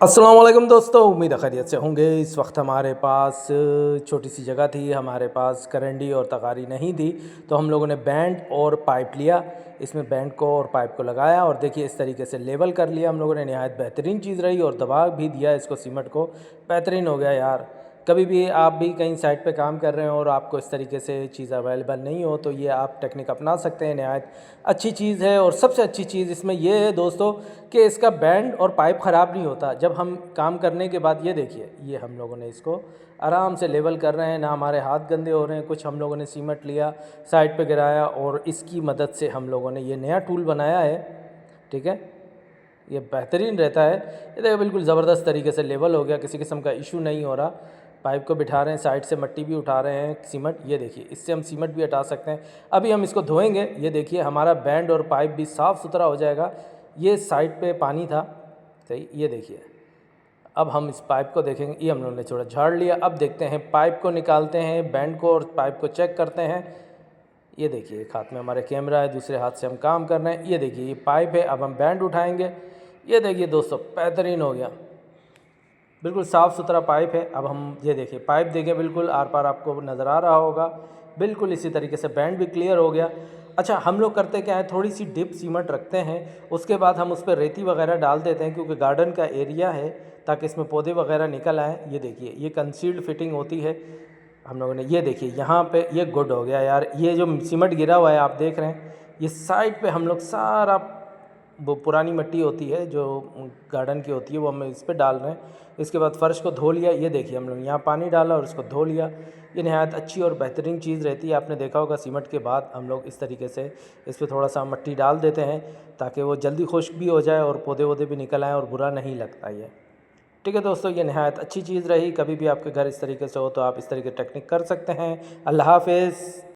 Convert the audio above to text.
अस्सलाम वालेकुम दोस्तों, उम्मीद है खैरियत से होंगे। इस वक्त हमारे पास छोटी सी जगह थी, हमारे पास करंडी और तगारी नहीं थी, तो हम लोगों ने बैंड और पाइप लिया। इसमें बैंड को और पाइप को लगाया और देखिए इस तरीके से लेवल कर लिया हम लोगों ने। नहायत बेहतरीन चीज़ रही और दबा भी दिया इसको, सीमेंट को। बेहतरीन हो गया यार। कभी भी आप भी कहीं साइट पे काम कर रहे हो और आपको इस तरीके से चीज़ अवेलेबल नहीं हो तो ये आप टेक्निक अपना सकते हैं। नहायत अच्छी चीज़ है। और सबसे अच्छी चीज़ इसमें ये है दोस्तों कि इसका बैंड और पाइप ख़राब नहीं होता। जब हम काम करने के बाद ये देखिए, ये हम लोगों ने इसको आराम से लेवल कर रहे हैं, ना हमारे हाथ गंदे हो रहे हैं। कुछ हम लोगों ने सीमेंट लिया, साइड पे गिराया और इसकी मदद से हम लोगों ने ये नया टूल बनाया है। ठीक है, ये बेहतरीन रहता है। ये देखो बिल्कुल ज़बरदस्त तरीके से लेवल हो गया, किसी किस्म का इशू नहीं हो रहा। पाइप को बिठा रहे हैं, साइड से मट्टी भी उठा रहे हैं, सीमेंट। ये देखिए इससे हम सीमेंट भी हटा सकते हैं। अभी हम इसको धोएंगे। ये देखिए हमारा बैंड और पाइप भी साफ़ सुथरा हो जाएगा। ये साइड पे पानी था, सही। ये देखिए अब हम इस पाइप को देखेंगे। ये हम लोगों ने थोड़ा झाड़ लिया। अब देखते हैं, पाइप को निकालते हैं, बैंड को और पाइप को चेक करते हैं। ये देखिए एक हाथ में हमारे कैमरा है, दूसरे हाथ से हम काम कर रहे हैं। ये देखिए ये पाइप है। अब हम बैंड उठाएंगे। ये देखिए दोस्तों बेहतरीन हो गया, बिल्कुल साफ़ सुथरा पाइप है। अब हम ये देखिए पाइप देखें, बिल्कुल आर पार आपको नज़र आ रहा होगा। बिल्कुल इसी तरीके से बैंड भी क्लियर हो गया। अच्छा, हम लोग करते क्या है, थोड़ी सी डिप सीमेंट रखते हैं, उसके बाद हम उस पर रेती वगैरह डाल देते हैं क्योंकि गार्डन का एरिया है, ताकि इसमें पौधे वगैरह निकल आएँ। ये देखिए ये कंसील्ड फिटिंग होती है हम लोगों ने। ये देखिए यहाँ पे ये गुड हो गया यार। ये जो सीमेंट गिरा हुआ है आप देख रहे हैं, ये साइड पे हम लोग सारा वो पुरानी मिट्टी होती है जो गार्डन की होती है, वो हम इस पे डाल रहे हैं। इसके बाद फ़र्श को धो लिया। ये देखिए हम लोग यहाँ पानी डाला और इसको धो लिया। ये नहायत अच्छी और बेहतरीन चीज़ रहती है। आपने देखा होगा सीमेंट के बाद हम लोग इस तरीके से इस पर थोड़ा सा मिट्टी डाल देते हैं, ताकि वो जल्दी खुश्क भी हो जाए और पौधे वौधे भी निकल आएँ और बुरा नहीं लगता ये। ठीक है दोस्तों, ये नहायत अच्छी चीज़ रही। कभी भी आपके घर इस तरीके से हो तो आप इस तरीके टेक्निक कर सकते हैं। अल्लाह हाफ़िज़।